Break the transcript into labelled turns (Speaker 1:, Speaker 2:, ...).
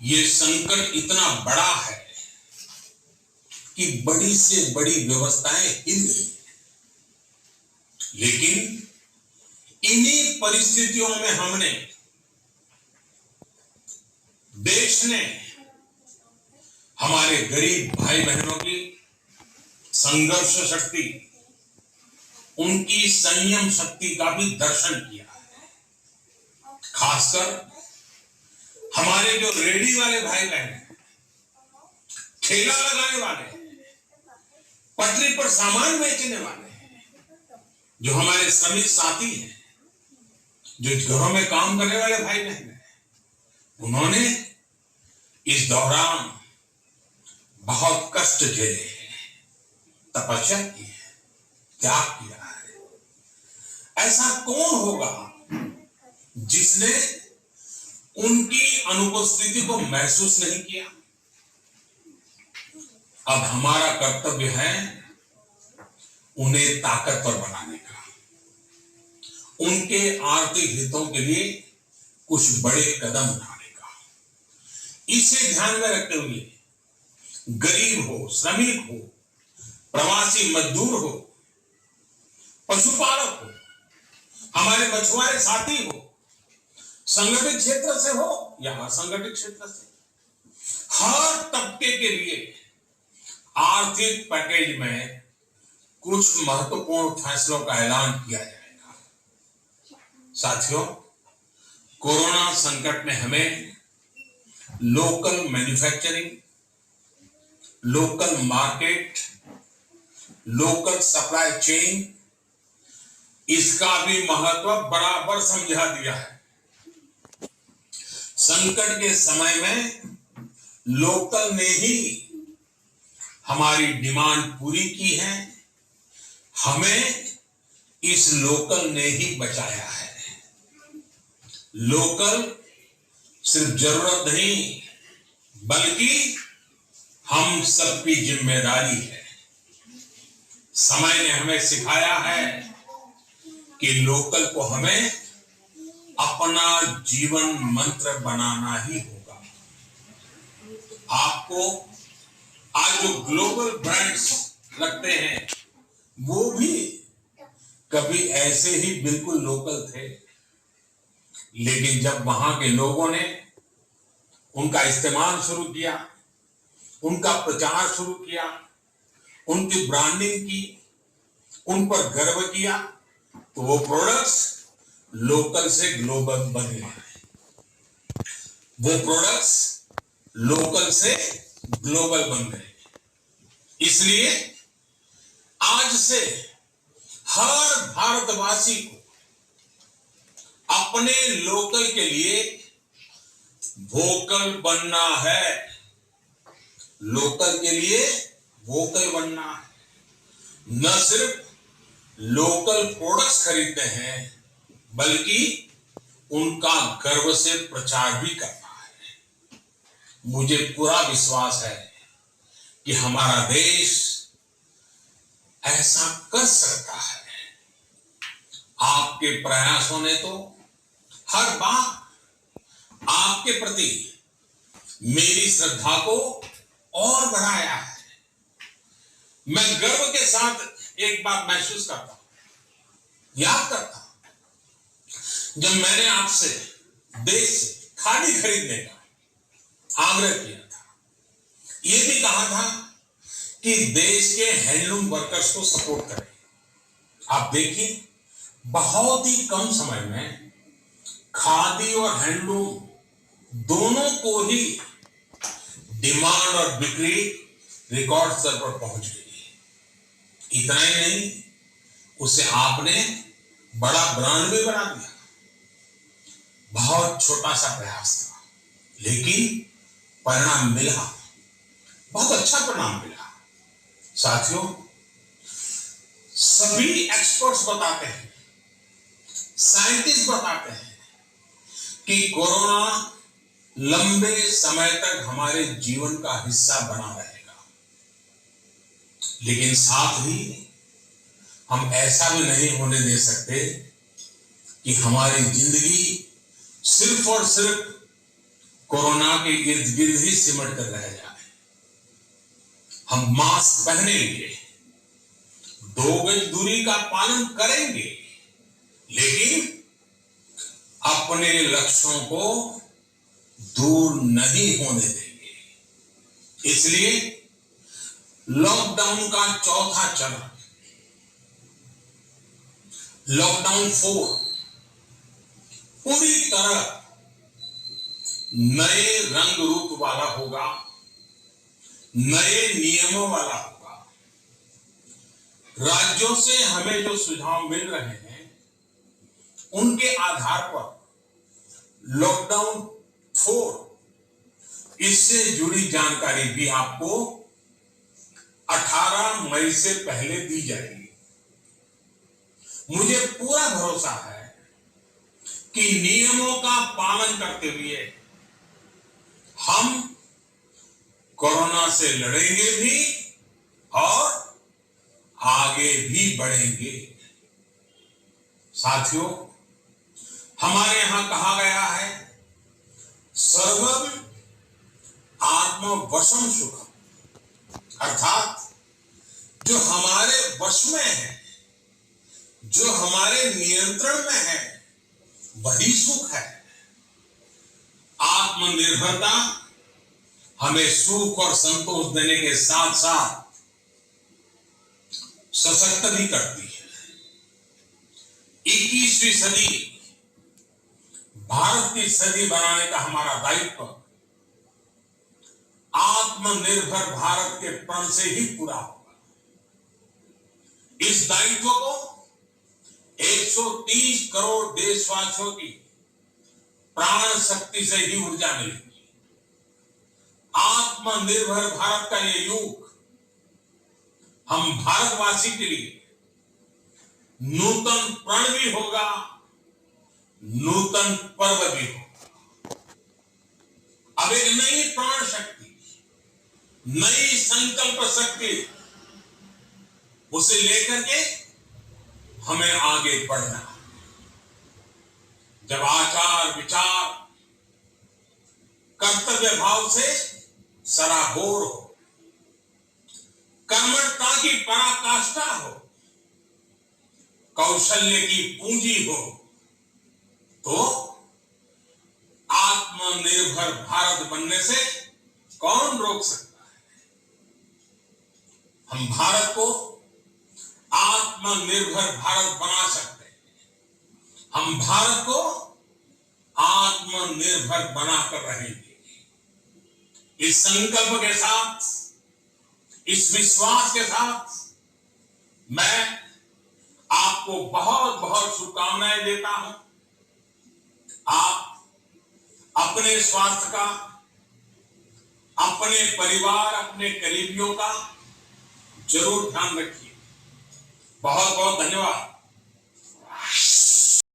Speaker 1: ये संकट इतना बड़ा है कि बड़ी से बड़ी व्यवस्थाएं हिल गई, लेकिन इन्हीं परिस्थितियों में हमने, देश ने हमारे गरीब भाई बहनों की संघर्ष शक्ति, उनकी संयम शक्ति का भी दर्शन किया है। खासकर हमारे जो रेडी वाले भाई बहन हैं, ठेला लगाने वाले, पटरी पर सामान बेचने वाले हैं, जो हमारे श्रमिक साथी हैं, जो घरों में काम करने वाले भाई बहन हैं, उन्होंने इस दौरान बहुत कष्ट झेले हैं, तपस्या की है, त्याग किया है। ऐसा कौन होगा जिसने उनकी अनुपस्थिति को महसूस नहीं किया? अब हमारा कर्तव्य है उन्हें ताकतवर बनाने का, उनके आर्थिक हितों के लिए कुछ बड़े कदम उठाने का। इसे ध्यान में रखते हुए गरीब हो, श्रमिक हो, प्रवासी मजदूर हो, पशुपालक हो, हमारे मछुआरे साथी हो, संगठित क्षेत्र से हो या असंगठित क्षेत्र से, हर तबके के लिए आर्थिक पैकेज में कुछ महत्वपूर्ण फैसलों का ऐलान किया जाएगा। साथियों, कोरोना संकट ने हमें local manufacturing, local market, local supply chain, इसका भी महत्व बराबर समझा दिया है। संकट के समय में लोकल ने ही हमारी डिमांड पूरी की है, हमें इस लोकल ने ही बचाया है। लोकल सिर्फ जरूरत नहीं, बल्कि हम सबकी जिम्मेदारी है। समय ने हमें सिखाया है कि लोकल को हमें अपना जीवन मंत्र बनाना ही होगा। आपको आज जो ग्लोबल ब्रांड्स लगते हैं, वो भी कभी ऐसे ही बिल्कुल लोकल थे, लेकिन जब वहां के लोगों ने उनका इस्तेमाल शुरू किया, उनका प्रचार शुरू किया, उनकी ब्रांडिंग की, उन पर गर्व किया, तो वो प्रोडक्ट्स लोकल से ग्लोबल बन गए। वो प्रोडक्ट्स लोकल से ग्लोबल बन गए। इसलिए आज से हर भारतवासी को अपने लोकल के लिए वोकल बनना है। लोकल के लिए वोकल बनना है। न सिर्फ लोकल प्रोडक्ट्स खरीदते हैं, बल्कि उनका गर्व से प्रचार भी करना है। मुझे पूरा विश्वास है कि हमारा देश ऐसा कर सकता है। आपके प्रयासों ने तो हर बार आपके प्रति मेरी श्रद्धा को और बढ़ाया है। मैं गर्व के साथ एक बात महसूस करता हूं, याद करता हूं, जब मैंने आपसे देश से खादी खरीदने का आग्रह किया था, यह भी कहा था कि देश के हैंडलूम वर्कर्स को सपोर्ट करें। आप देखिए, बहुत ही कम समय में खादी और हैंडलूम दोनों को ही डिमांड और बिक्री रिकॉर्ड स्तर पर पहुंच गई। इतना ही नहीं, उसे आपने बड़ा ब्रांड भी बना दिया। बहुत छोटा सा प्रयास था, लेकिन परिणाम मिला, बहुत अच्छा परिणाम मिला। साथियों, सभी एक्सपर्ट्स बताते हैं, साइंटिस्ट बताते हैं कि कोरोना लंबे समय तक हमारे जीवन का हिस्सा बना रहेगा। लेकिन साथ ही हम ऐसा भी नहीं होने दे सकते कि हमारी जिंदगी सिर्फ और सिर्फ कोरोना के इर्द गिर्द ही सिमट कर रह जाए। हम मास्क पहनेंगे, 2 गज दूरी का पालन करेंगे, लेकिन अपने लक्ष्यों को दूर नहीं होने देंगे। इसलिए लॉकडाउन का चौथा चरण, लॉकडाउन 4, पूरी तरह नए रंग रूप वाला होगा, नए नियमों वाला होगा। राज्यों से हमें जो सुझाव मिल रहे हैं, उनके आधार पर लॉकडाउन 4, इससे जुड़ी जानकारी भी आपको 18 मई से पहले दी जाएगी। मुझे पूरा भरोसा है कि नियमों का पालन करते हुए हम कोरोना से लड़ेंगे भी और आगे भी बढ़ेंगे। साथियों, हमारे यहां कहा गया है, सर्वम आत्मवशम सुखम, अर्थात जो हमारे वश में है, जो हमारे नियंत्रण में है, वही सुख है। आत्मनिर्भरता हमें सुख और संतोष देने के साथ साथ सशक्त भी करती है। 21वीं सदी भारत की सदी बनाने का हमारा दायित्व आत्मनिर्भर भारत के प्रण से ही पूरा होगा। इस दायित्व को 130 करोड़ देशवासियों की प्राण शक्ति से ही ऊर्जा मिलेगी। आत्मनिर्भर भारत का ये युग हम भारतवासी के लिए नूतन प्रण भी होगा, नूतन पर्व भी होगा। अब एक नई प्राण शक्ति, नई संकल्प शक्ति, उसे लेकर के हमें आगे बढ़ना। जब आचार विचार कर्तव्य भाव से सराबोर हो, कर्मठता की पराकाष्ठा हो, कौशल्य की पूंजी हो, तो आत्मनिर्भर भारत बनने से कौन रोक सकता है? हम भारत को आत्मनिर्भर भारत बना सकते हैं। हम भारत को आत्मनिर्भर बनाकर रहेंगे। इस संकल्प के साथ, इस विश्वास के साथ मैं आपको बहुत बहुत शुभकामनाएं देता हूं। आप अपने स्वास्थ्य का, अपने परिवार, अपने करीबियों का जरूर ध्यान रखिए। बहुत बहुत धन्यवाद।